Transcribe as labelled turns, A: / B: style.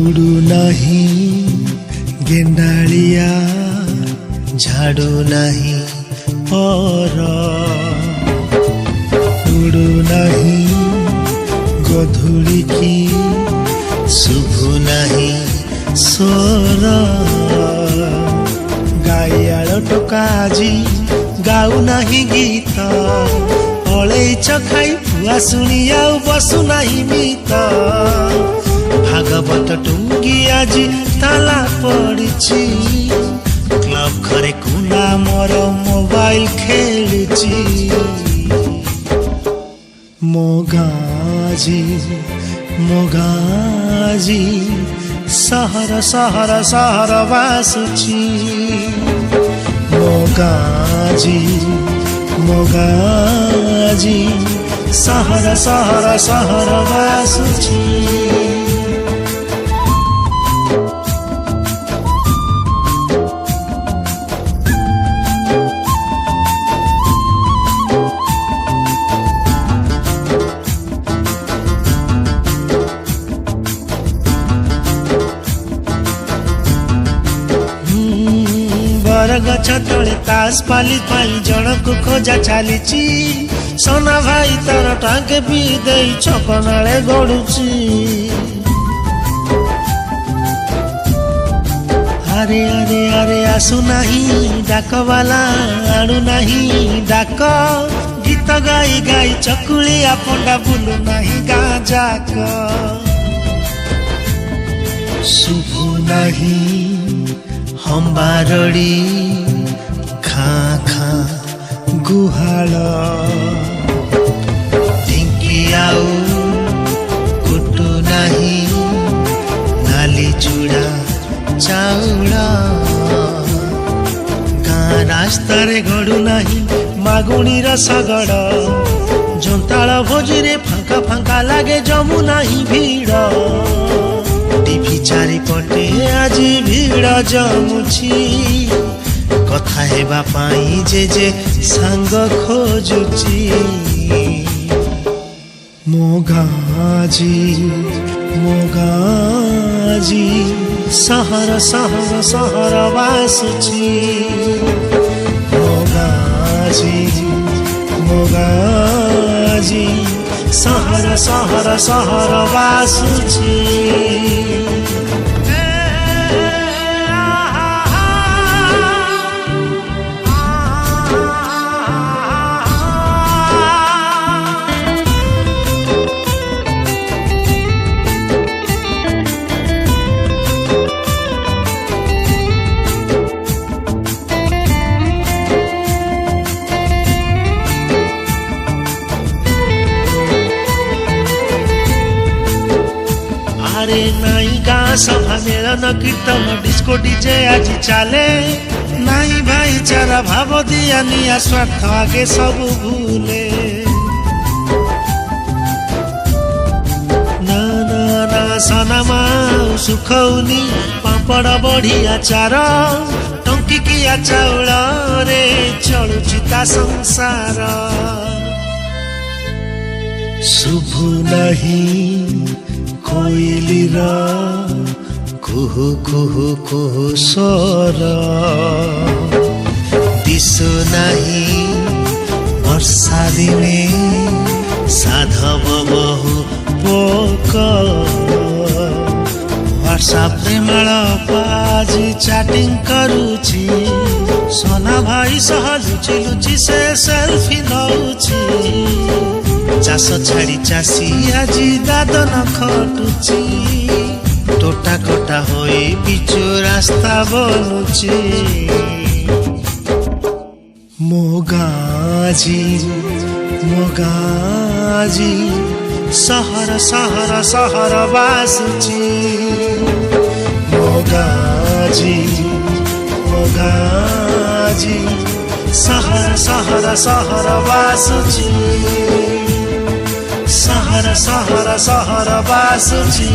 A: उडू नहीं गेंडालिया झाड़ू नहीं पर उडू नहीं गधुली की शुभु नहीं स्वर गाइयाल टोका जी गाऊ नहीं गीत अलैच खाई फुआ शुणी आउ बसु नहीं मित भागवत टुंगी आज ताला पड़ी क्लब घरे कुना मोर मोबाइल खेलुची मोगाजी मोगाजी सहर सहर सहर बासुची मोगाजी मोगाजी सहर सहर सहर बासुची गछ तले तास पाली पाई जनक खोजा चली सोना भाई तार टांगे पी दे छपनाले गड़ुची अरे अरे अरे आसु नहीं डाक वाला आणु नहीं डाक गीत गाई गाई चकुलिया पंडा बुलु नहीं गाँ जाक शुभु नहीं हम बारड़ी खा खा गुहाल ढिंकी आउ कुटु नहीं नाली चूड़ा चाउल गाँ रास्ता रे गड़ू नहीं मागुणी रसगड़ जोंताल भोजी रे फांका फांका लागे जमु नहीं भीड़ टीवी चारिपटे आज भीड़ जमुची कथा हेबा पाई जे सांग खोजुची मोगाजी मोगाजी सहर सहर सहर बासुची मोगाजी मोगाजी सहर सहर सहर बासुची अरे नाई गाँ सभा मेलन कीर्तन डिस्को डीजे आज चले नाई भाईचारा भाव दिया निया स्वार्थ आगे सब भूले ना ना ना सनमा सुखौनी पापड़ बढ़िया चार टंकी किया चाउल रे चलुची ता संसार शुभु नहीं कोइलीर कुहु कुहु कुहु स्वर दिशु नहीं वर्षा दिने साधव बहु पोक व्हाट्सएप रे माजी चैटिंग करुची सोना भाई सह लुची लुची से सेल्फी नौची चाष छाड़ी चाषी आजी दादन खटुची टोटा कटा होई पिचु रास्ता बनुची मोगाजी मोगाजी सहर सहर सहर बासुची मोगाजी मोगाजी सहर सहर सहर बासुची सहर सहर सहर बासुची।